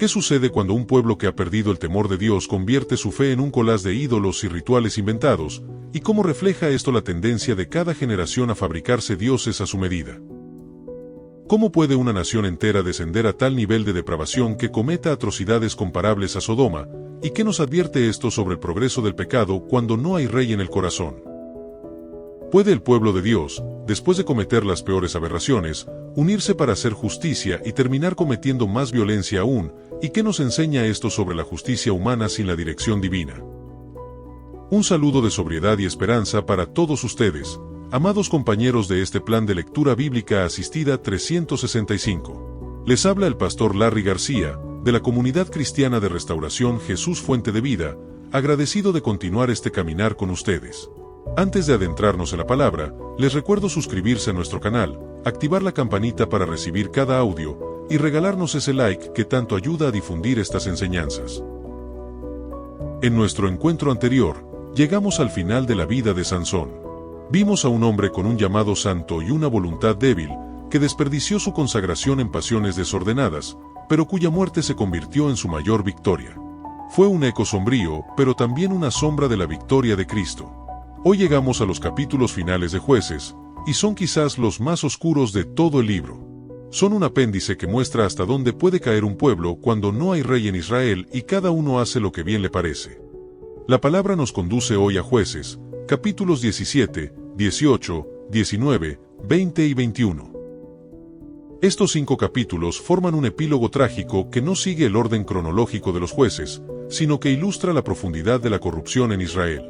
¿Qué sucede cuando un pueblo que ha perdido el temor de Dios convierte su fe en un collage de ídolos y rituales inventados? ¿Y cómo refleja esto la tendencia de cada generación a fabricarse dioses a su medida? ¿Cómo puede una nación entera descender a tal nivel de depravación que cometa atrocidades comparables a Sodoma? ¿Y qué nos advierte esto sobre el progreso del pecado cuando no hay rey en el corazón? ¿Puede el pueblo de Dios, después de cometer las peores aberraciones, unirse para hacer justicia y terminar cometiendo más violencia aún? ¿Y qué nos enseña esto sobre la justicia humana sin la dirección divina? Un saludo de sobriedad y esperanza para todos ustedes, amados compañeros de este plan de lectura bíblica asistida 365. Les habla el pastor Larry García, de la comunidad cristiana de restauración Jesús Fuente de Vida, agradecido de continuar este caminar con ustedes. Antes de adentrarnos en la palabra, les recuerdo suscribirse a nuestro canal, activar la campanita para recibir cada audio, y regalarnos ese like que tanto ayuda a difundir estas enseñanzas. En nuestro encuentro anterior, llegamos al final de la vida de Sansón. Vimos a un hombre con un llamado santo y una voluntad débil, que desperdició su consagración en pasiones desordenadas, pero cuya muerte se convirtió en su mayor victoria. Fue un eco sombrío, pero también una sombra de la victoria de Cristo. Hoy llegamos a los capítulos finales de Jueces, y son quizás los más oscuros de todo el libro. Son un apéndice que muestra hasta dónde puede caer un pueblo cuando no hay rey en Israel y cada uno hace lo que bien le parece. La palabra nos conduce hoy a Jueces, capítulos 17, 18, 19, 20 y 21. Estos 5 capítulos forman un epílogo trágico que no sigue el orden cronológico de los jueces, sino que ilustra la profundidad de la corrupción en Israel.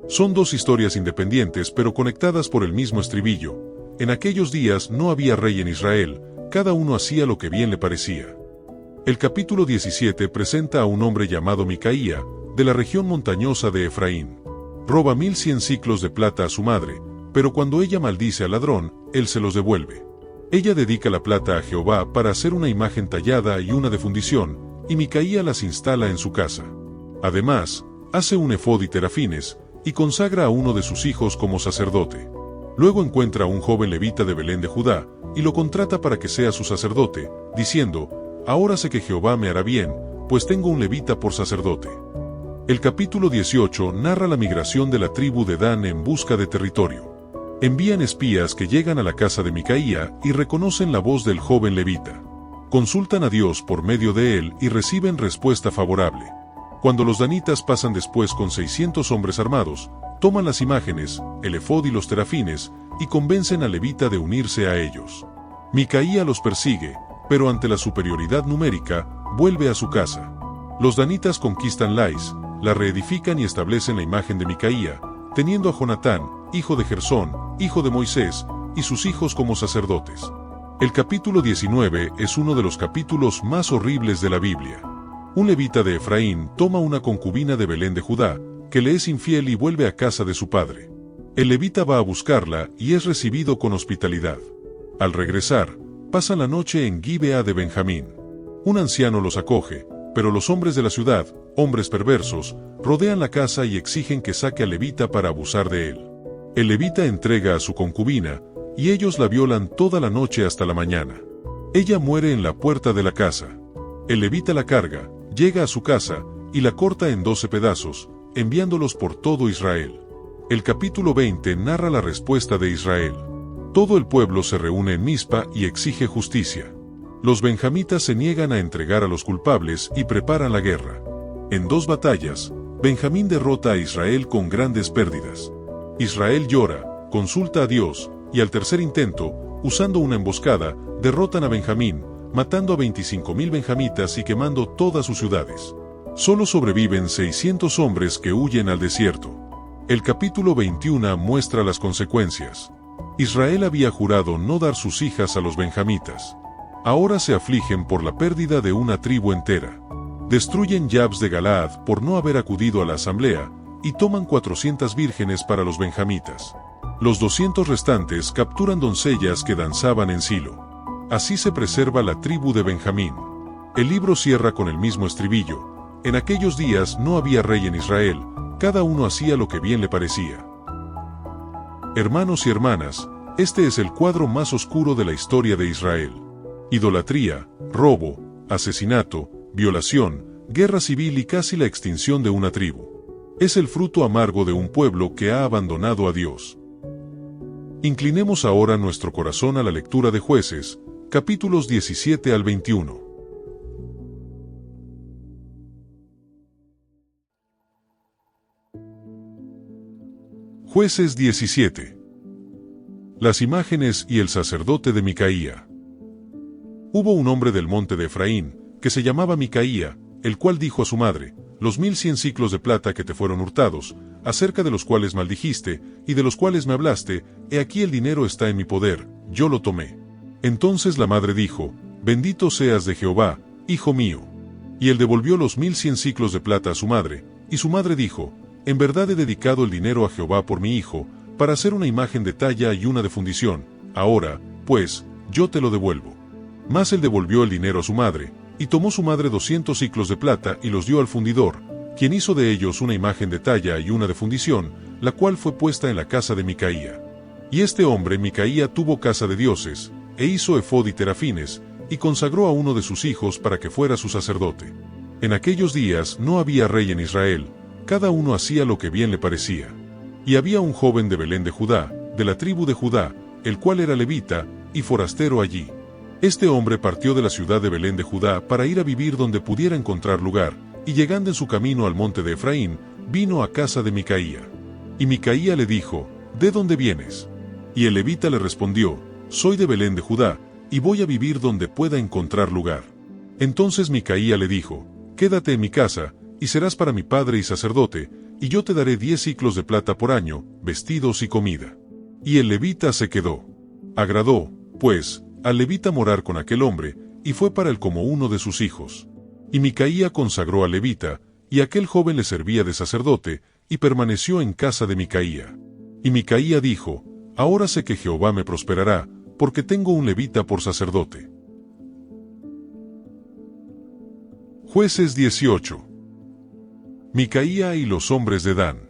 Son 2 historias independientes pero conectadas por el mismo estribillo. En aquellos días no había rey en Israel, cada uno hacía lo que bien le parecía. El capítulo 17 presenta a un hombre llamado Micaía, de la región montañosa de Efraín. Roba 1100 siclos de plata a su madre, pero cuando ella maldice al ladrón, él se los devuelve. Ella dedica la plata a Jehová para hacer una imagen tallada y una de fundición, y Micaía las instala en su casa. Además, hace un efod y terafines, y consagra a uno de sus hijos como sacerdote. Luego encuentra a un joven levita de Belén de Judá, y lo contrata para que sea su sacerdote, diciendo, «Ahora sé que Jehová me hará bien, pues tengo un levita por sacerdote». El capítulo 18 narra la migración de la tribu de Dan en busca de territorio. Envían espías que llegan a la casa de Micaía y reconocen la voz del joven levita. Consultan a Dios por medio de él y reciben respuesta favorable. Cuando los danitas pasan después con 600 hombres armados, toman las imágenes, el efod y los terafines, y convencen a levita de unirse a ellos. Micaía los persigue, pero ante la superioridad numérica, vuelve a su casa. Los danitas conquistan Lais, la reedifican y establecen la imagen de Micaía, teniendo a Jonatán, hijo de Gersón, hijo de Moisés, y sus hijos como sacerdotes. El capítulo 19 es uno de los capítulos más horribles de la Biblia. Un levita de Efraín toma una concubina de Belén de Judá, que le es infiel y vuelve a casa de su padre. El levita va a buscarla y es recibido con hospitalidad. Al regresar, pasan la noche en Gibea de Benjamín. Un anciano los acoge, pero los hombres de la ciudad, hombres perversos, rodean la casa y exigen que saque al levita para abusar de él. El levita entrega a su concubina, y ellos la violan toda la noche hasta la mañana. Ella muere en la puerta de la casa. El levita la carga, llega a su casa, y la corta en 12 pedazos, enviándolos por todo Israel. El capítulo 20 narra la respuesta de Israel. Todo el pueblo se reúne en Mizpa y exige justicia. Los benjamitas se niegan a entregar a los culpables y preparan la guerra. En 2 batallas, Benjamín derrota a Israel con grandes pérdidas. Israel llora, consulta a Dios, y al tercer intento, usando una emboscada, derrotan a Benjamín, matando a 25.000 benjamitas y quemando todas sus ciudades. Solo sobreviven 600 hombres que huyen al desierto. El capítulo 21 muestra las consecuencias. Israel había jurado no dar sus hijas a los benjamitas. Ahora se afligen por la pérdida de una tribu entera. Destruyen Jabes de Galaad por no haber acudido a la asamblea, y toman 400 vírgenes para los benjamitas. Los 200 restantes capturan doncellas que danzaban en Silo. Así se preserva la tribu de Benjamín. El libro cierra con el mismo estribillo. En aquellos días no había rey en Israel, cada uno hacía lo que bien le parecía. Hermanos y hermanas, este es el cuadro más oscuro de la historia de Israel. Idolatría, robo, asesinato, violación, guerra civil y casi la extinción de una tribu. Es el fruto amargo de un pueblo que ha abandonado a Dios. Inclinemos ahora nuestro corazón a la lectura de Jueces, capítulos 17 al 21. Jueces 17. Las imágenes y el sacerdote de Micaía. Hubo un hombre del monte de Efraín, que se llamaba Micaía, el cual dijo a su madre: los 1100 siclos de plata que te fueron hurtados, acerca de los cuales maldijiste, y de los cuales me hablaste, he aquí el dinero está en mi poder, yo lo tomé. Entonces la madre dijo: bendito seas de Jehová, hijo mío. Y él devolvió los 1100 siclos de plata a su madre, y su madre dijo: en verdad he dedicado el dinero a Jehová por mi hijo, para hacer una imagen de talla y una de fundición, ahora, pues, yo te lo devuelvo. Mas él devolvió el dinero a su madre, y tomó su madre 200 siclos de plata y los dio al fundidor, quien hizo de ellos una imagen de talla y una de fundición, la cual fue puesta en la casa de Micaía. Y este hombre Micaía tuvo casa de dioses, e hizo efod y terafines, y consagró a uno de sus hijos para que fuera su sacerdote. En aquellos días no había rey en Israel, cada uno hacía lo que bien le parecía. Y había un joven de Belén de Judá, de la tribu de Judá, el cual era levita, y forastero allí. Este hombre partió de la ciudad de Belén de Judá para ir a vivir donde pudiera encontrar lugar, y llegando en su camino al monte de Efraín, vino a casa de Micaía. Y Micaía le dijo: ¿de dónde vienes? Y el levita le respondió: soy de Belén de Judá, y voy a vivir donde pueda encontrar lugar. Entonces Micaía le dijo: quédate en mi casa, y serás para mi padre y sacerdote, y yo te daré 10 siclos de plata por año, vestidos y comida. Y el levita se quedó. Agradó, pues, al levita morar con aquel hombre, y fue para él como uno de sus hijos. Y Micaía consagró al levita, y aquel joven le servía de sacerdote, y permaneció en casa de Micaía. Y Micaía dijo: ahora sé que Jehová me prosperará, porque tengo un levita por sacerdote. Jueces 18. Micaía y los hombres de Dan.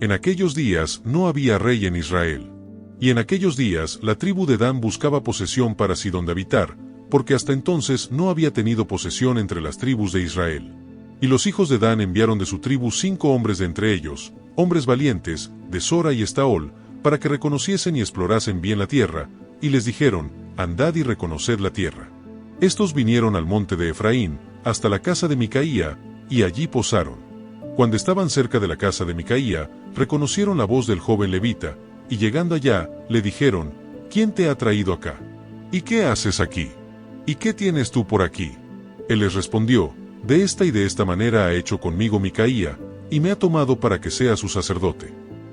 En aquellos días no había rey en Israel. Y en aquellos días la tribu de Dan buscaba posesión para sí donde habitar, porque hasta entonces no había tenido posesión entre las tribus de Israel. Y los hijos de Dan enviaron de su tribu 5 hombres de entre ellos, hombres valientes, de Sora y Estaol, para que reconociesen y explorasen bien la tierra, y les dijeron: andad y reconoced la tierra. Estos vinieron al monte de Efraín, hasta la casa de Micaía, y allí posaron. Cuando estaban cerca de la casa de Micaía, reconocieron la voz del joven levita, y llegando allá, le dijeron: ¿quién te ha traído acá? ¿Y qué haces aquí? ¿Y qué tienes tú por aquí? Él les respondió: de esta y de esta manera ha hecho conmigo Micaía, y me ha tomado para que sea su sacerdote.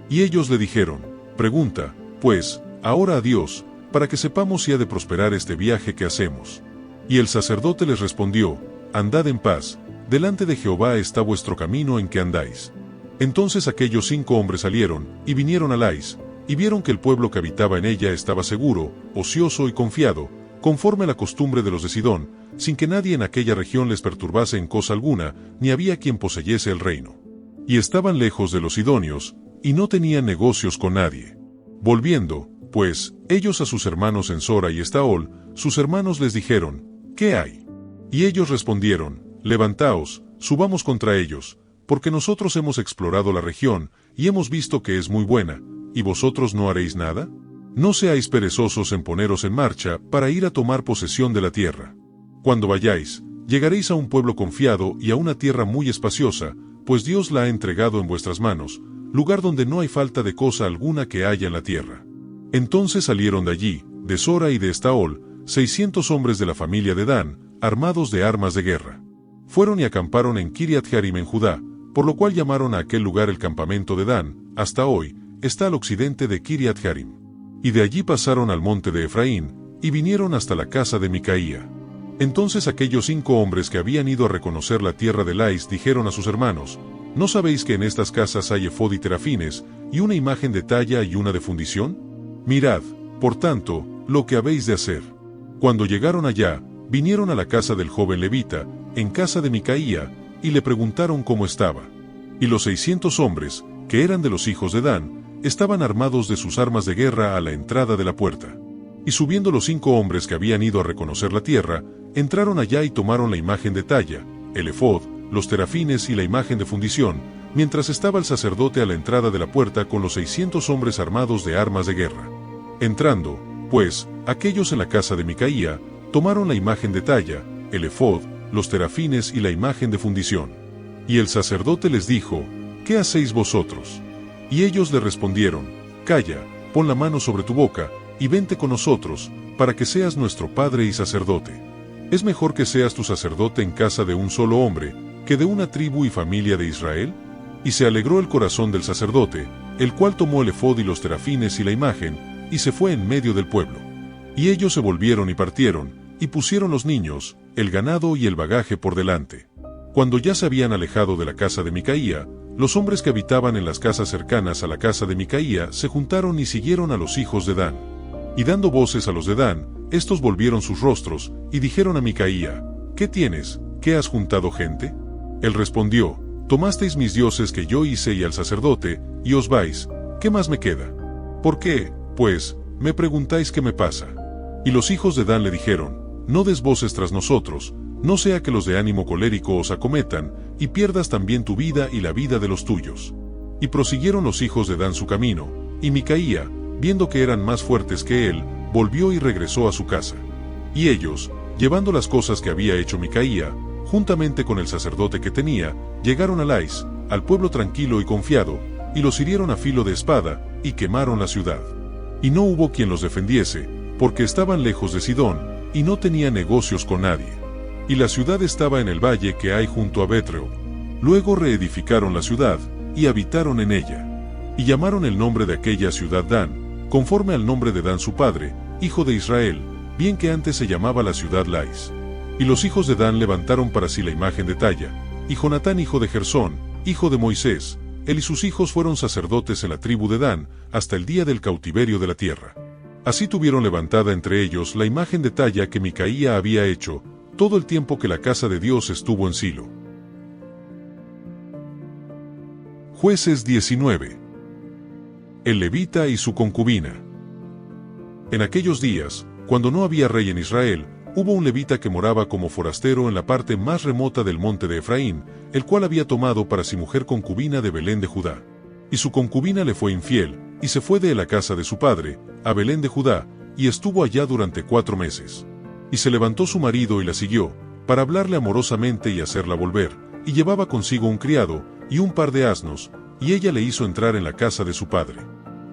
Y ellos le dijeron: pregunta, pues, ahora a Dios, para que sepamos si ha de prosperar este viaje que hacemos. Y el sacerdote les respondió: andad en paz, delante de Jehová está vuestro camino en que andáis. Entonces aquellos 5 hombres salieron, y vinieron a Lais, y vieron que el pueblo que habitaba en ella estaba seguro, ocioso y confiado, conforme a la costumbre de los de Sidón, sin que nadie en aquella región les perturbase en cosa alguna, ni había quien poseyese el reino. Y estaban lejos de los sidonios, y no tenían negocios con nadie. Volviendo, pues, ellos a sus hermanos en Sora y Estaol, sus hermanos les dijeron: ¿qué hay? Y ellos respondieron: levantaos, subamos contra ellos, porque nosotros hemos explorado la región, y hemos visto que es muy buena, ¿y vosotros no haréis nada? No seáis perezosos en poneros en marcha, para ir a tomar posesión de la tierra. Cuando vayáis, llegaréis a un pueblo confiado y a una tierra muy espaciosa, pues Dios la ha entregado en vuestras manos, lugar donde no hay falta de cosa alguna que haya en la tierra. Entonces salieron de allí, de Sora y de Estaol, 600 hombres de la familia de Dan, armados de armas de guerra. Fueron y acamparon en Kiriat Jearim en Judá, por lo cual llamaron a aquel lugar el campamento de Dan, hasta hoy, está al occidente de Kiriat Jearim. Y de allí pasaron al monte de Efraín, y vinieron hasta la casa de Micaía. Entonces aquellos 5 hombres que habían ido a reconocer la tierra de Lais dijeron a sus hermanos: ¿no sabéis que en estas casas hay efod y terafines, y una imagen de talla y una de fundición? Mirad, por tanto, lo que habéis de hacer. Cuando llegaron allá, vinieron a la casa del joven levita, en casa de Micaía, y le preguntaron cómo estaba. Y los 600 hombres, que eran de los hijos de Dan, estaban armados de sus armas de guerra a la entrada de la puerta. Y subiendo los 5 hombres que habían ido a reconocer la tierra, entraron allá y tomaron la imagen de talla, el efod, los terafines y la imagen de fundición, mientras estaba el sacerdote a la entrada de la puerta con los 600 hombres armados de armas de guerra. Entrando, pues, aquellos en la casa de Micaía, tomaron la imagen de talla, el efod, los terafines y la imagen de fundición. Y el sacerdote les dijo, ¿qué hacéis vosotros? Y ellos le respondieron, calla, pon la mano sobre tu boca, y vente con nosotros, para que seas nuestro padre y sacerdote. ¿Es mejor que seas tu sacerdote en casa de un solo hombre, que de una tribu y familia de Israel? Y se alegró el corazón del sacerdote, el cual tomó el efod y los terafines y la imagen, y se fue en medio del pueblo. Y ellos se volvieron y partieron, y pusieron los niños, el ganado y el bagaje por delante. Cuando ya se habían alejado de la casa de Micaía, los hombres que habitaban en las casas cercanas a la casa de Micaía se juntaron y siguieron a los hijos de Dan. Y dando voces a los de Dan, estos volvieron sus rostros, y dijeron a Micaía, ¿qué tienes? ¿Qué has juntado gente? Él respondió, tomasteis mis dioses que yo hice y al sacerdote, y os vais, ¿qué más me queda? ¿Por qué, pues, me preguntáis qué me pasa? Y los hijos de Dan le dijeron, no des voces tras nosotros, no sea que los de ánimo colérico os acometan, y pierdas también tu vida y la vida de los tuyos. Y prosiguieron los hijos de Dan su camino, y Micaía, viendo que eran más fuertes que él, volvió y regresó a su casa. Y ellos, llevando las cosas que había hecho Micaía, juntamente con el sacerdote que tenía, llegaron a Lais, al pueblo tranquilo y confiado, y los hirieron a filo de espada, y quemaron la ciudad. Y no hubo quien los defendiese, porque estaban lejos de Sidón, y no tenían negocios con nadie. Y la ciudad estaba en el valle que hay junto a Betreo. Luego reedificaron la ciudad, y habitaron en ella. Y llamaron el nombre de aquella ciudad Dan, conforme al nombre de Dan su padre, hijo de Israel, bien que antes se llamaba la ciudad Lais. Y los hijos de Dan levantaron para sí la imagen de talla, y Jonatán hijo de Gersón, hijo de Moisés, él y sus hijos fueron sacerdotes en la tribu de Dan, hasta el día del cautiverio de la tierra. Así tuvieron levantada entre ellos la imagen de talla que Micaía había hecho, todo el tiempo que la casa de Dios estuvo en Silo. Jueces 19. El levita y su concubina. En aquellos días, cuando no había rey en Israel, hubo un levita que moraba como forastero en la parte más remota del monte de Efraín, el cual había tomado para sí mujer concubina de Belén de Judá. Y su concubina le fue infiel, y se fue de la casa de su padre, a Belén de Judá, y estuvo allá durante 4 meses. Y se levantó su marido y la siguió, para hablarle amorosamente y hacerla volver, y llevaba consigo un criado, y un par de asnos, y ella le hizo entrar en la casa de su padre.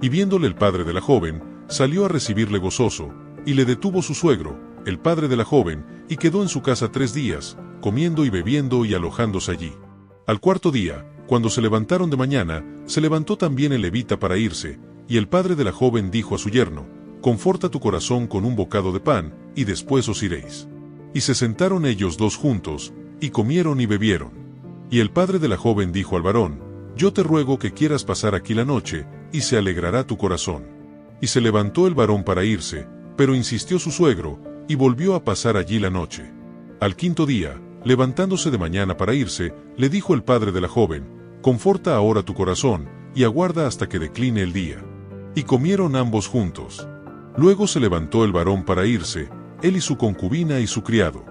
Y viéndole el padre de la joven, salió a recibirle gozoso, y le detuvo su suegro, el padre de la joven, y quedó en su casa 3 días, comiendo y bebiendo y alojándose allí. Al 4.º día, cuando se levantaron de mañana, se levantó también el levita para irse, y el padre de la joven dijo a su yerno, conforta tu corazón con un bocado de pan, y después os iréis. Y se sentaron ellos 2 juntos, y comieron y bebieron. Y el padre de la joven dijo al varón, yo te ruego que quieras pasar aquí la noche, y se alegrará tu corazón. Y se levantó el varón para irse, pero insistió su suegro, y volvió a pasar allí la noche. Al 5.º día, levantándose de mañana para irse, le dijo el padre de la joven, conforta ahora tu corazón, y aguarda hasta que decline el día. Y comieron ambos juntos. Luego se levantó el varón para irse, él y su concubina y su criado.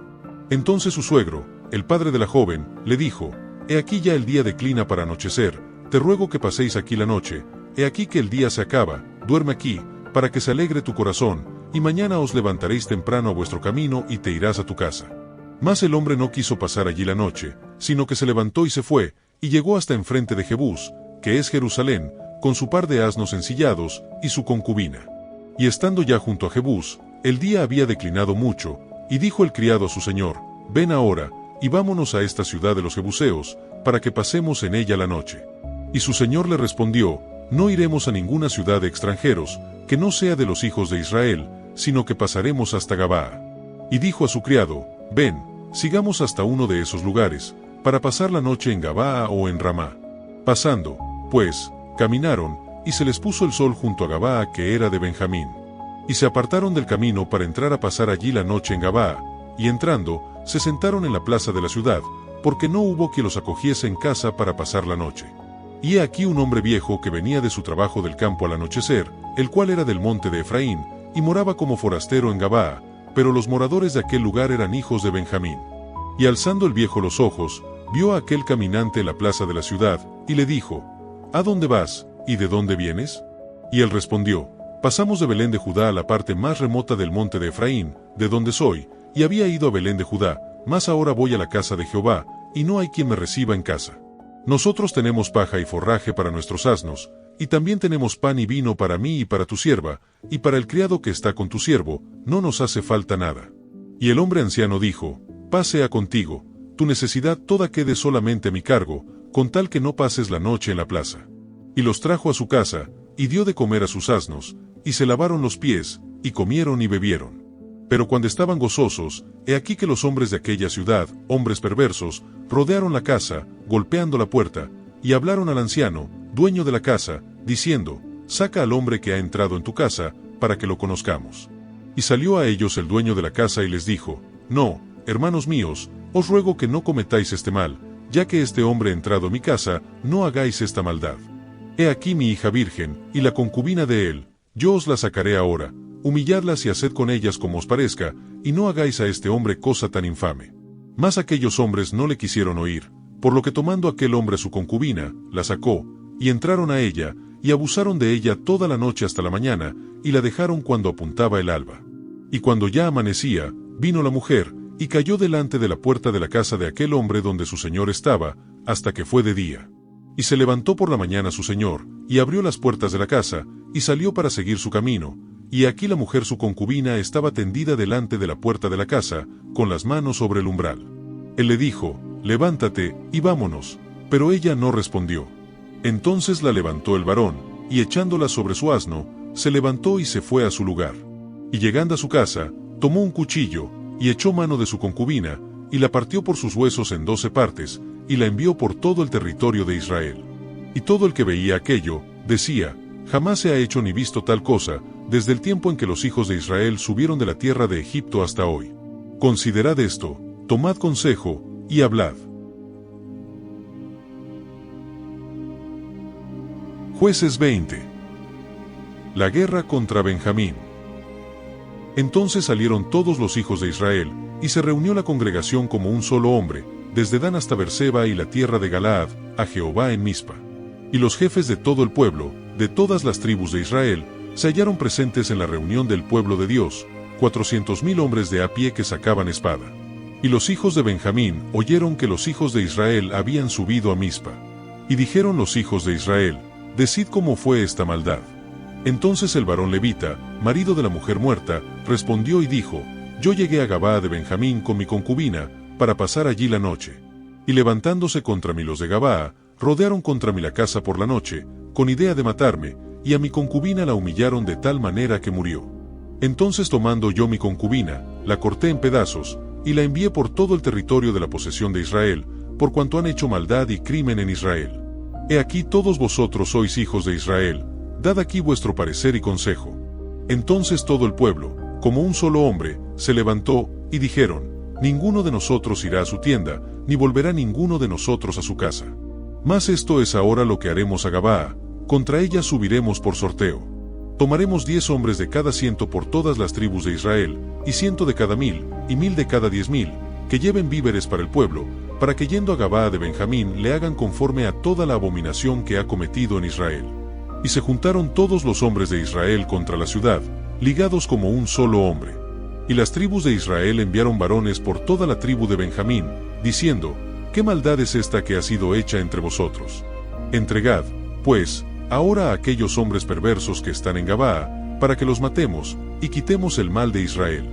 Entonces su suegro, el padre de la joven, le dijo, he aquí ya el día declina para anochecer, te ruego que paséis aquí la noche, he aquí que el día se acaba, duerme aquí, para que se alegre tu corazón, y mañana os levantaréis temprano a vuestro camino y te irás a tu casa. Mas el hombre no quiso pasar allí la noche, sino que se levantó y se fue, y llegó hasta enfrente de Jebús, que es Jerusalén, con su par de asnos ensillados, y su concubina. Y estando ya junto a Jebús, el día había declinado mucho, y dijo el criado a su señor, ven ahora, y vámonos a esta ciudad de los Jebuseos, para que pasemos en ella la noche. Y su señor le respondió, no iremos a ninguna ciudad de extranjeros, que no sea de los hijos de Israel, sino que pasaremos hasta Gabaa. Y dijo a su criado, ven, sigamos hasta uno de esos lugares, para pasar la noche en Gabaa o en Ramá. Pasando, pues, caminaron, y se les puso el sol junto a Gabaa que era de Benjamín. Y se apartaron del camino para entrar a pasar allí la noche en Gabaa, y entrando, se sentaron en la plaza de la ciudad, porque no hubo quien los acogiese en casa para pasar la noche. Y he aquí un hombre viejo que venía de su trabajo del campo al anochecer, el cual era del monte de Efraín, y moraba como forastero en Gabaa, pero los moradores de aquel lugar eran hijos de Benjamín. Y alzando el viejo los ojos, vio a aquel caminante en la plaza de la ciudad, y le dijo: ¿A dónde vas, y de dónde vienes? Y él respondió: Pasamos de Belén de Judá a la parte más remota del monte de Efraín, de donde soy, y había ido a Belén de Judá, mas ahora voy a la casa de Jehová, y no hay quien me reciba en casa. Nosotros tenemos paja y forraje para nuestros asnos, y también tenemos pan y vino para mí y para tu sierva, y para el criado que está con tu siervo, no nos hace falta nada. Y el hombre anciano dijo: Paz sea contigo, tu necesidad toda quede solamente a mi cargo, con tal que no pases la noche en la plaza. Y los trajo a su casa, y dio de comer a sus asnos, y se lavaron los pies, y comieron y bebieron. Pero cuando estaban gozosos, he aquí que los hombres de aquella ciudad, hombres perversos, rodearon la casa, golpeando la puerta, y hablaron al anciano, dueño de la casa, diciendo: Saca al hombre que ha entrado en tu casa, para que lo conozcamos. Y salió a ellos el dueño de la casa y les dijo: No, hermanos míos, os ruego que no cometáis este mal, ya que este hombre ha entrado en mi casa, no hagáis esta maldad. He aquí mi hija virgen, y la concubina de él, yo os la sacaré ahora, humilladlas y haced con ellas como os parezca, y no hagáis a este hombre cosa tan infame. Mas aquellos hombres no le quisieron oír, por lo que tomando aquel hombre su concubina, la sacó, y entraron a ella, y abusaron de ella toda la noche hasta la mañana, y la dejaron cuando apuntaba el alba. Y cuando ya amanecía, vino la mujer, y cayó delante de la puerta de la casa de aquel hombre donde su señor estaba, hasta que fue de día. Y se levantó por la mañana su señor, y abrió las puertas de la casa, y salió para seguir su camino, y aquí la mujer su concubina estaba tendida delante de la puerta de la casa, con las manos sobre el umbral. Él le dijo: Levántate, y vámonos. Pero ella no respondió. Entonces la levantó el varón, y echándola sobre su asno, se levantó y se fue a su lugar. Y llegando a su casa, tomó un cuchillo, y echó mano de su concubina, y la partió por sus huesos en 12 partes, y la envió por todo el territorio de Israel. Y todo el que veía aquello, decía: Jamás se ha hecho ni visto tal cosa, desde el tiempo en que los hijos de Israel subieron de la tierra de Egipto hasta hoy. Considerad esto, tomad consejo, y hablad. Jueces 20. La guerra contra Benjamín. Entonces salieron todos los hijos de Israel, y se reunió la congregación como un solo hombre, desde Dan hasta Berseba y la tierra de Galaad, a Jehová en Mizpa. Y los jefes de todo el pueblo, de todas las tribus de Israel, se hallaron presentes en la reunión del pueblo de Dios, 400,000 hombres de a pie que sacaban espada. Y los hijos de Benjamín oyeron que los hijos de Israel habían subido a Mizpa. Y dijeron los hijos de Israel: Decid cómo fue esta maldad. Entonces el varón levita, marido de la mujer muerta, respondió y dijo: Yo llegué a Gabaa de Benjamín con mi concubina, para pasar allí la noche. Y levantándose contra mí los de Gabaa, rodearon contra mí la casa por la noche, con idea de matarme, y a mi concubina la humillaron de tal manera que murió. Entonces tomando yo mi concubina, la corté en pedazos, y la envié por todo el territorio de la posesión de Israel, por cuanto han hecho maldad y crimen en Israel. He aquí todos vosotros sois hijos de Israel, dad aquí vuestro parecer y consejo. Entonces todo el pueblo, como un solo hombre, se levantó, y dijeron: Ninguno de nosotros irá a su tienda, ni volverá ninguno de nosotros a su casa. Mas esto es ahora lo que haremos a Gabaa, contra ella subiremos por sorteo. Tomaremos 10 hombres de cada 100 por todas las tribus de Israel, y 100 de cada 1000, y 1000 de cada 10,000, que lleven víveres para el pueblo, para que yendo a Gabaa de Benjamín le hagan conforme a toda la abominación que ha cometido en Israel. Y se juntaron todos los hombres de Israel contra la ciudad, ligados como un solo hombre. Y las tribus de Israel enviaron varones por toda la tribu de Benjamín, diciendo: ¿Qué maldad es esta que ha sido hecha entre vosotros? Entregad, pues, ahora a aquellos hombres perversos que están en Gabaa, para que los matemos, y quitemos el mal de Israel.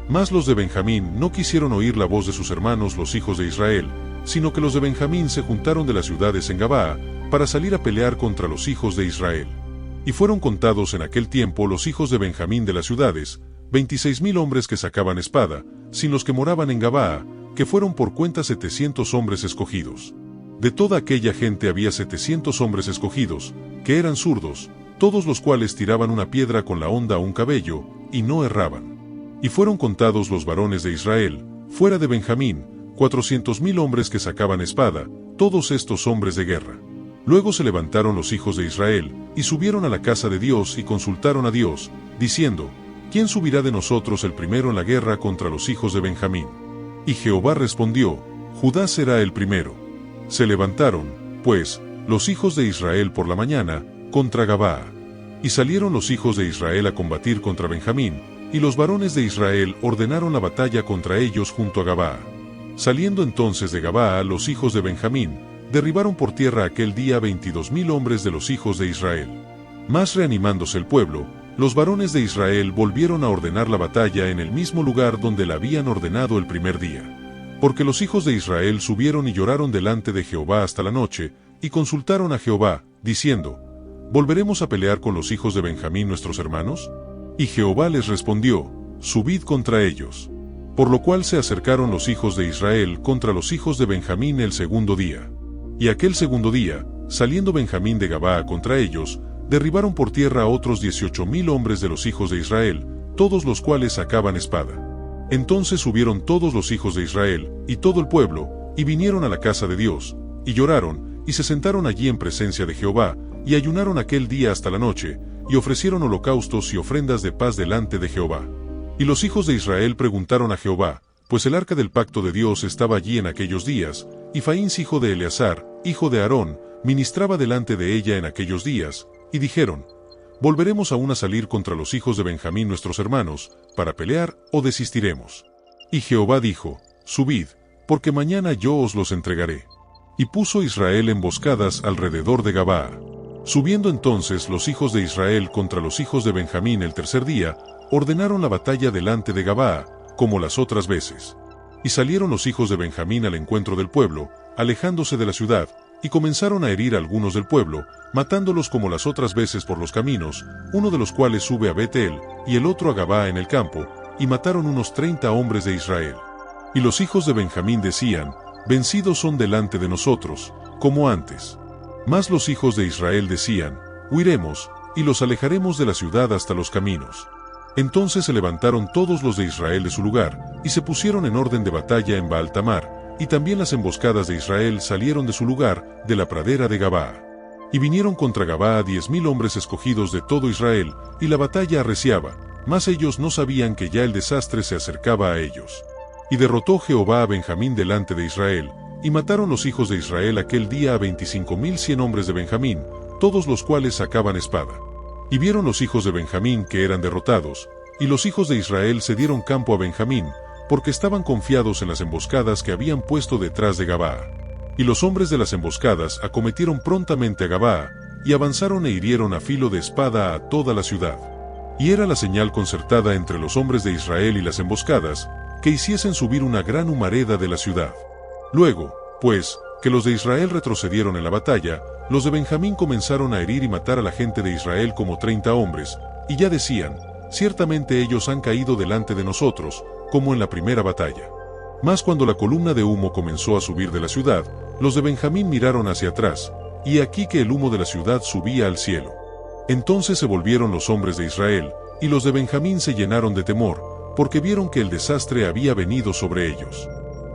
Mas los de Benjamín no quisieron oír la voz de sus hermanos los hijos de Israel, sino que los de Benjamín se juntaron de las ciudades en Gabaa, para salir a pelear contra los hijos de Israel. Y fueron contados en aquel tiempo los hijos de Benjamín de las ciudades, 26,000 hombres que sacaban espada, sin los que moraban en Gabaa, que fueron por cuenta 700 hombres escogidos. De toda aquella gente había 700 hombres escogidos, que eran zurdos, todos los cuales tiraban una piedra con la honda a un cabello, y no erraban. Y fueron contados los varones de Israel, fuera de Benjamín, 400,000 hombres que sacaban espada, todos estos hombres de guerra. Luego se levantaron los hijos de Israel, y subieron a la casa de Dios y consultaron a Dios, diciendo: ¿quién subirá de nosotros el primero en la guerra contra los hijos de Benjamín? Y Jehová respondió, Judá será el primero. Se levantaron, pues, los hijos de Israel por la mañana, contra Gabaa. Y salieron los hijos de Israel a combatir contra Benjamín, y los varones de Israel ordenaron la batalla contra ellos junto a Gabaa. Saliendo entonces de Gabaa los hijos de Benjamín, derribaron por tierra aquel día 22,000 hombres de los hijos de Israel. Mas reanimándose el pueblo, los varones de Israel volvieron a ordenar la batalla en el mismo lugar donde la habían ordenado el primer día. Porque los hijos de Israel subieron y lloraron delante de Jehová hasta la noche, y consultaron a Jehová, diciendo, ¿volveremos a pelear con los hijos de Benjamín nuestros hermanos? Y Jehová les respondió, subid contra ellos. Por lo cual se acercaron los hijos de Israel contra los hijos de Benjamín el segundo día. Y aquel segundo día, saliendo Benjamín de Gabaa contra ellos, derribaron por tierra a otros 18,000 hombres de los hijos de Israel, todos los cuales sacaban espada. Entonces subieron todos los hijos de Israel, y todo el pueblo, y vinieron a la casa de Dios, y lloraron, y se sentaron allí en presencia de Jehová, y ayunaron aquel día hasta la noche, y ofrecieron holocaustos y ofrendas de paz delante de Jehová. Y los hijos de Israel preguntaron a Jehová, pues el arca del pacto de Dios estaba allí en aquellos días, y Faíns hijo de Eleazar, hijo de Aarón, ministraba delante de ella en aquellos días, y dijeron, ¿volveremos aún a salir contra los hijos de Benjamín nuestros hermanos, para pelear, o desistiremos? Y Jehová dijo, subid, porque mañana yo os los entregaré. Y puso Israel emboscadas alrededor de Gabaa. Subiendo entonces los hijos de Israel contra los hijos de Benjamín el tercer día, ordenaron la batalla delante de Gabaa, como las otras veces. Y salieron los hijos de Benjamín al encuentro del pueblo, alejándose de la ciudad, y comenzaron a herir a algunos del pueblo, matándolos como las otras veces por los caminos, uno de los cuales sube a Betel, y el otro a Gabaa en el campo, y mataron unos 30 hombres de Israel. Y los hijos de Benjamín decían, vencidos son delante de nosotros, como antes. Mas los hijos de Israel decían, huiremos, y los alejaremos de la ciudad hasta los caminos. Entonces se levantaron todos los de Israel de su lugar, y se pusieron en orden de batalla en Baal-Tamar, y también las emboscadas de Israel salieron de su lugar, de la pradera de Gabaa. Y vinieron contra Gabaa 10,000 hombres escogidos de todo Israel, y la batalla arreciaba, mas ellos no sabían que ya el desastre se acercaba a ellos. Y derrotó Jehová a Benjamín delante de Israel, y mataron los hijos de Israel aquel día a 25,100 hombres de Benjamín, todos los cuales sacaban espada. Y vieron los hijos de Benjamín que eran derrotados, y los hijos de Israel se dieron campo a Benjamín, porque estaban confiados en las emboscadas que habían puesto detrás de Gabaa. Y los hombres de las emboscadas acometieron prontamente a Gabaa, y avanzaron e hirieron a filo de espada a toda la ciudad. Y era la señal concertada entre los hombres de Israel y las emboscadas, que hiciesen subir una gran humareda de la ciudad. Luego, pues, que los de Israel retrocedieron en la batalla, los de Benjamín comenzaron a herir y matar a la gente de Israel como 30 hombres, y ya decían, ciertamente ellos han caído delante de nosotros, como en la primera batalla. Mas cuando la columna de humo comenzó a subir de la ciudad, los de Benjamín miraron hacia atrás, y aquí que el humo de la ciudad subía al cielo. Entonces se volvieron los hombres de Israel, y los de Benjamín se llenaron de temor, porque vieron que el desastre había venido sobre ellos.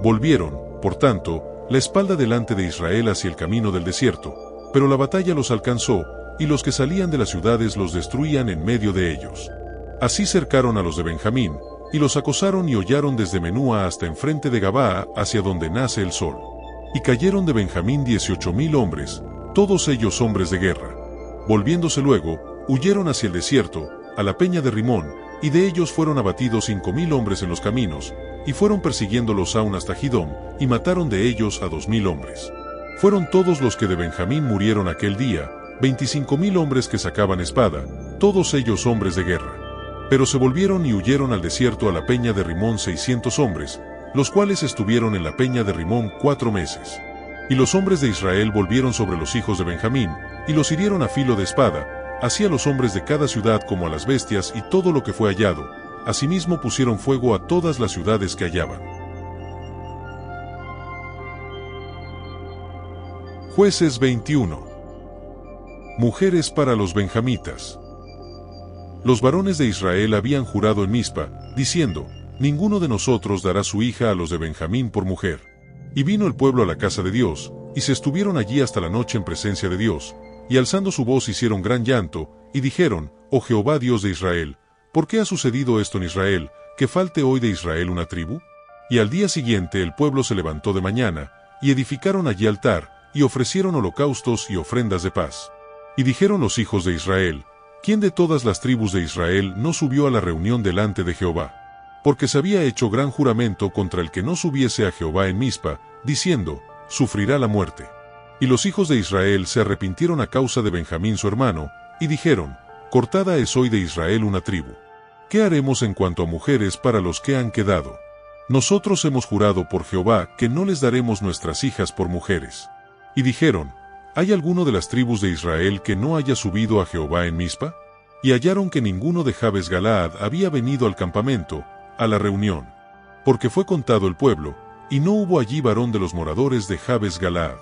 Volvieron, por tanto, la espalda delante de Israel hacia el camino del desierto, pero la batalla los alcanzó, y los que salían de las ciudades los destruían en medio de ellos. Así cercaron a los de Benjamín, y los acosaron y hollaron desde Menúa hasta enfrente de Gabaa, hacia donde nace el sol. Y cayeron de Benjamín 18,000 hombres, todos ellos hombres de guerra. Volviéndose luego, huyeron hacia el desierto, a la peña de Rimón, y de ellos fueron abatidos 5,000 hombres en los caminos, y fueron persiguiéndolos aún hasta Gidom, y mataron de ellos a 2,000 hombres. Fueron todos los que de Benjamín murieron aquel día, 25,000 hombres que sacaban espada, todos ellos hombres de guerra. Pero se volvieron y huyeron al desierto a la peña de Rimón 600 hombres, los cuales estuvieron en la peña de Rimón 4 meses. Y los hombres de Israel volvieron sobre los hijos de Benjamín, y los hirieron a filo de espada, así a los hombres de cada ciudad como a las bestias y todo lo que fue hallado. Asimismo pusieron fuego a todas las ciudades que hallaban. Jueces 21. Mujeres para los benjamitas. Los varones de Israel habían jurado en Mizpa, diciendo, ninguno de nosotros dará su hija a los de Benjamín por mujer. Y vino el pueblo a la casa de Dios, y se estuvieron allí hasta la noche en presencia de Dios, y alzando su voz hicieron gran llanto, y dijeron, oh Jehová Dios de Israel, ¿por qué ha sucedido esto en Israel, que falte hoy de Israel una tribu? Y al día siguiente el pueblo se levantó de mañana, y edificaron allí altar, y ofrecieron holocaustos y ofrendas de paz. Y dijeron los hijos de Israel: ¿Quién de todas las tribus de Israel no subió a la reunión delante de Jehová? Porque se había hecho gran juramento contra el que no subiese a Jehová en Mizpa, diciendo: sufrirá la muerte. Y los hijos de Israel se arrepintieron a causa de Benjamín su hermano, y dijeron: cortada es hoy de Israel una tribu. ¿Qué haremos en cuanto a mujeres para los que han quedado? Nosotros hemos jurado por Jehová que no les daremos nuestras hijas por mujeres. Y dijeron: ¿hay alguno de las tribus de Israel que no haya subido a Jehová en Mizpa? Y hallaron que ninguno de Jabes Galaad había venido al campamento, a la reunión. Porque fue contado el pueblo, y no hubo allí varón de los moradores de Jabes Galaad.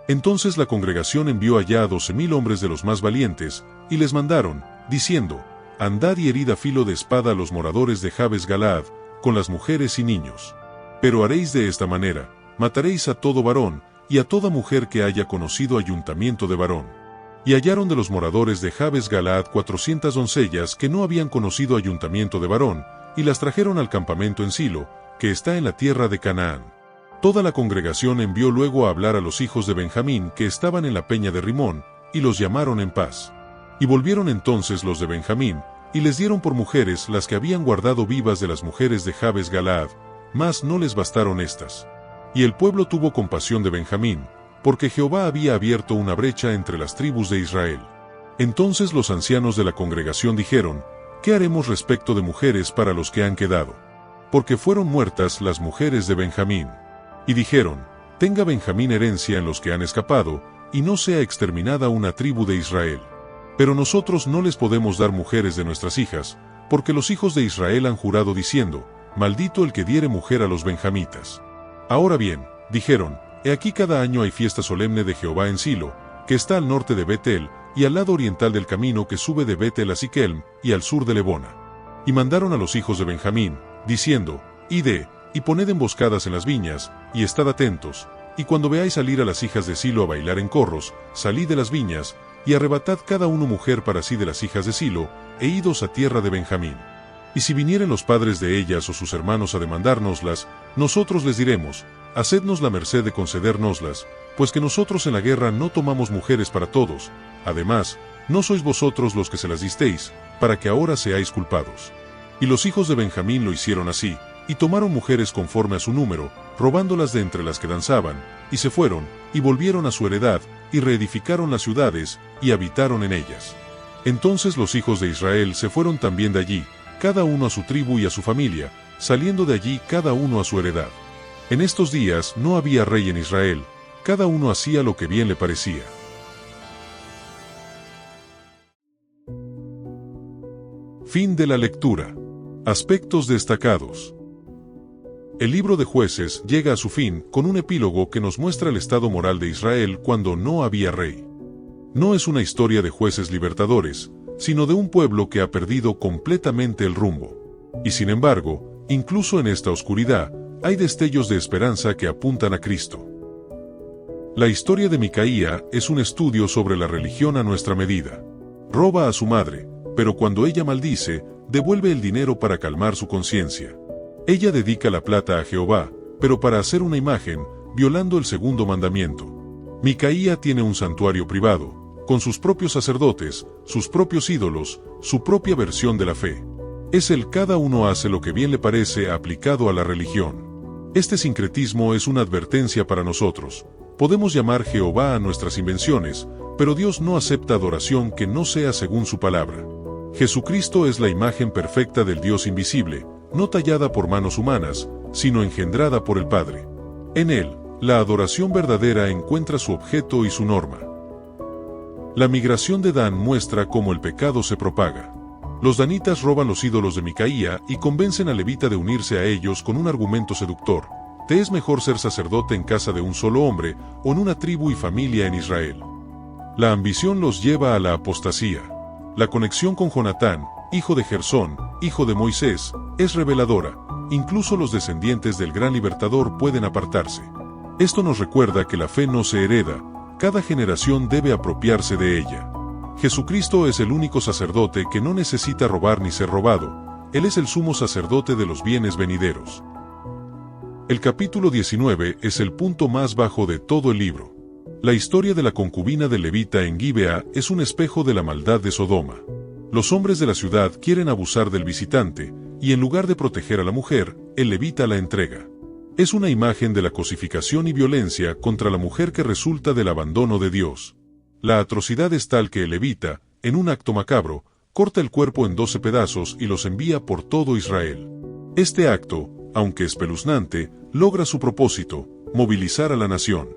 Entonces la congregación envió allá a 12,000 hombres de los más valientes, y les mandaron, diciendo: andad y herid a filo de espada a los moradores de Jabes Galaad, con las mujeres y niños. Pero haréis de esta manera: mataréis a todo varón, y a toda mujer que haya conocido ayuntamiento de varón. Y hallaron de los moradores de Jabes Galaad 400 doncellas que no habían conocido ayuntamiento de varón, y las trajeron al campamento en Silo, que está en la tierra de Canaán. Toda la congregación envió luego a hablar a los hijos de Benjamín que estaban en la peña de Rimón, y los llamaron en paz. Y volvieron entonces los de Benjamín, y les dieron por mujeres las que habían guardado vivas de las mujeres de Jabes Galaad, mas no les bastaron estas. Y el pueblo tuvo compasión de Benjamín, porque Jehová había abierto una brecha entre las tribus de Israel. Entonces los ancianos de la congregación dijeron: ¿qué haremos respecto de mujeres para los que han quedado? Porque fueron muertas las mujeres de Benjamín. Y dijeron: tenga Benjamín herencia en los que han escapado, y no sea exterminada una tribu de Israel. Pero nosotros no les podemos dar mujeres de nuestras hijas, porque los hijos de Israel han jurado diciendo: maldito el que diere mujer a los benjamitas. Ahora bien, dijeron: he aquí cada año hay fiesta solemne de Jehová en Silo, que está al norte de Betel, y al lado oriental del camino que sube de Betel a Siquelm, y al sur de Lebona. Y mandaron a los hijos de Benjamín, diciendo: id, y poned emboscadas en las viñas, y estad atentos, y cuando veáis salir a las hijas de Silo a bailar en corros, salid de las viñas, y arrebatad cada uno mujer para sí de las hijas de Silo, e idos a tierra de Benjamín. Y si vinieren los padres de ellas o sus hermanos a demandárnoslas, nosotros les diremos: hacednos la merced de concedérnoslas, pues que nosotros en la guerra no tomamos mujeres para todos. Además, no sois vosotros los que se las disteis, para que ahora seáis culpados. Y los hijos de Benjamín lo hicieron así, y tomaron mujeres conforme a su número, robándolas de entre las que danzaban, y se fueron, y volvieron a su heredad, y reedificaron las ciudades, y habitaron en ellas. Entonces los hijos de Israel se fueron también de allí, cada uno a su tribu y a su familia, saliendo de allí cada uno a su heredad. En estos días no había rey en Israel, cada uno hacía lo que bien le parecía. Fin de la lectura. Aspectos destacados. El libro de Jueces llega a su fin con un epílogo que nos muestra el estado moral de Israel cuando no había rey. No es una historia de jueces libertadores, sino de un pueblo que ha perdido completamente el rumbo. Y sin embargo, incluso en esta oscuridad, hay destellos de esperanza que apuntan a Cristo. La historia de Micaía es un estudio sobre la religión a nuestra medida. Roba a su madre, pero cuando ella maldice, devuelve el dinero para calmar su conciencia. Ella dedica la plata a Jehová, pero para hacer una imagen, violando el segundo mandamiento. Micaía tiene un santuario privado, con sus propios sacerdotes, sus propios ídolos, su propia versión de la fe. Es el cada uno hace lo que bien le parece aplicado a la religión. Este sincretismo es una advertencia para nosotros. Podemos llamar Jehová a nuestras invenciones, pero Dios no acepta adoración que no sea según su palabra. Jesucristo es la imagen perfecta del Dios invisible, no tallada por manos humanas, sino engendrada por el Padre. En Él, la adoración verdadera encuentra su objeto y su norma. La migración de Dan muestra cómo el pecado se propaga. Los danitas roban los ídolos de Micaía y convencen a Levita de unirse a ellos con un argumento seductor: te es mejor ser sacerdote en casa de un solo hombre o en una tribu y familia en Israel. La ambición los lleva a la apostasía. La conexión con Jonatán, hijo de Gersón, hijo de Moisés, es reveladora. Incluso los descendientes del gran libertador pueden apartarse. Esto nos recuerda que la fe no se hereda, cada generación debe apropiarse de ella. Jesucristo es el único sacerdote que no necesita robar ni ser robado. Él es el sumo sacerdote de los bienes venideros. El capítulo 19 es el punto más bajo de todo el libro. La historia de la concubina del levita en Gibea es un espejo de la maldad de Sodoma. Los hombres de la ciudad quieren abusar del visitante, y en lugar de proteger a la mujer, el levita la entrega. Es una imagen de la cosificación y violencia contra la mujer que resulta del abandono de Dios. La atrocidad es tal que el levita, en un acto macabro, corta el cuerpo en 12 pedazos y los envía por todo Israel. Este acto, aunque espeluznante, logra su propósito, movilizar a la nación.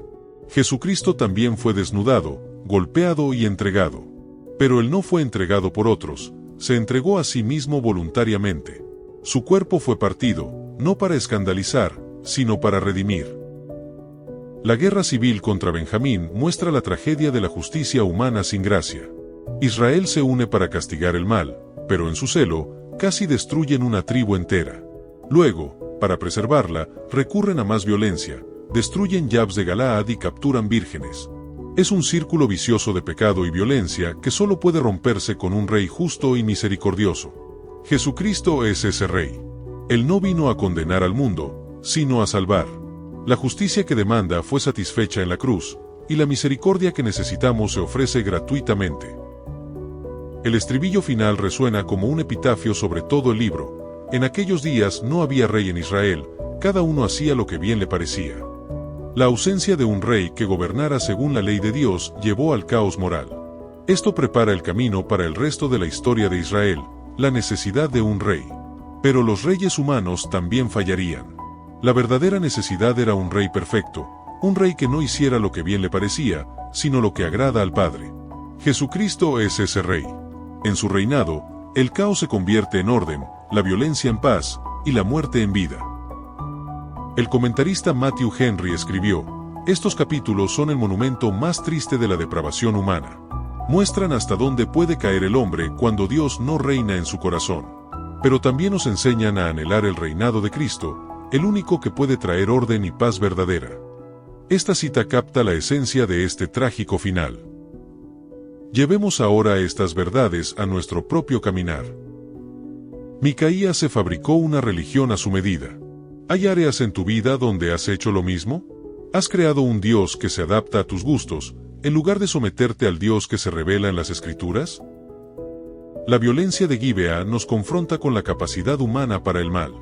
Jesucristo también fue desnudado, golpeado y entregado. Pero él no fue entregado por otros, se entregó a sí mismo voluntariamente. Su cuerpo fue partido, no para escandalizar, sino para redimir. La guerra civil contra Benjamín muestra la tragedia de la justicia humana sin gracia. Israel se une para castigar el mal, pero en su celo, casi destruyen una tribu entera. Luego, para preservarla, recurren a más violencia, destruyen Yabes de Galaad y capturan vírgenes. Es un círculo vicioso de pecado y violencia que solo puede romperse con un rey justo y misericordioso. Jesucristo es ese rey. Él no vino a condenar al mundo, sino a salvar. La justicia que demanda fue satisfecha en la cruz, y la misericordia que necesitamos se ofrece gratuitamente. El estribillo final resuena como un epitafio sobre todo el libro. En aquellos días no había rey en Israel, cada uno hacía lo que bien le parecía. La ausencia de un rey que gobernara según la ley de Dios llevó al caos moral. Esto prepara el camino para el resto de la historia de Israel, la necesidad de un rey. Pero los reyes humanos también fallarían. La verdadera necesidad era un rey perfecto, un rey que no hiciera lo que bien le parecía, sino lo que agrada al Padre. Jesucristo es ese rey. En su reinado, el caos se convierte en orden, la violencia en paz, y la muerte en vida. El comentarista Matthew Henry escribió: estos capítulos son el monumento más triste de la depravación humana. Muestran hasta dónde puede caer el hombre cuando Dios no reina en su corazón. Pero también nos enseñan a anhelar el reinado de Cristo, el único que puede traer orden y paz verdadera. Esta cita capta la esencia de este trágico final. Llevemos ahora estas verdades a nuestro propio caminar. Micaías se fabricó una religión a su medida. ¿Hay áreas en tu vida donde has hecho lo mismo? ¿Has creado un Dios que se adapta a tus gustos, en lugar de someterte al Dios que se revela en las Escrituras? La violencia de Gibea nos confronta con la capacidad humana para el mal.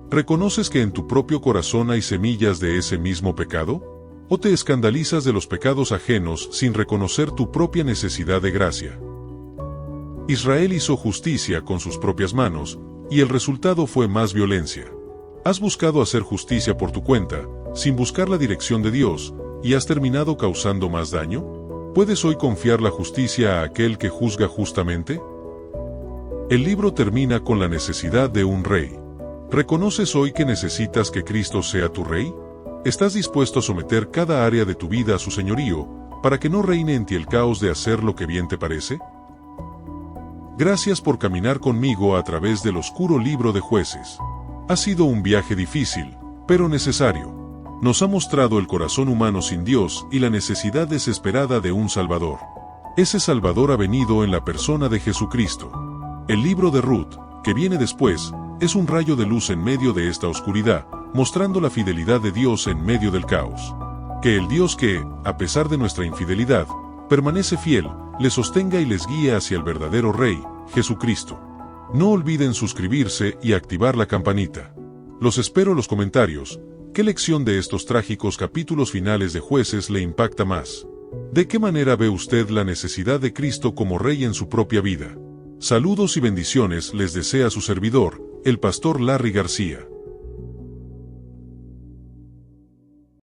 ¿Reconoces que en tu propio corazón hay semillas de ese mismo pecado? ¿O te escandalizas de los pecados ajenos sin reconocer tu propia necesidad de gracia? Israel hizo justicia con sus propias manos, y el resultado fue más violencia. Has buscado hacer justicia por tu cuenta, sin buscar la dirección de Dios, y has terminado causando más daño. ¿Puedes hoy confiar la justicia a aquel que juzga justamente? El libro termina con la necesidad de un rey. ¿Reconoces hoy que necesitas que Cristo sea tu rey? ¿Estás dispuesto a someter cada área de tu vida a su señorío, para que no reine en ti el caos de hacer lo que bien te parece? Gracias por caminar conmigo a través del oscuro libro de Jueces. Ha sido un viaje difícil, pero necesario. Nos ha mostrado el corazón humano sin Dios y la necesidad desesperada de un Salvador. Ese Salvador ha venido en la persona de Jesucristo. El libro de Ruth, que viene después, es un rayo de luz en medio de esta oscuridad, mostrando la fidelidad de Dios en medio del caos. Que el Dios que, a pesar de nuestra infidelidad, permanece fiel, les sostenga y les guíe hacia el verdadero Rey, Jesucristo. No olviden suscribirse y activar la campanita. Los espero en los comentarios. ¿Qué lección de estos trágicos capítulos finales de Jueces le impacta más? ¿De qué manera ve usted la necesidad de Cristo como Rey en su propia vida? Saludos y bendiciones les desea su servidor, el pastor Larry García.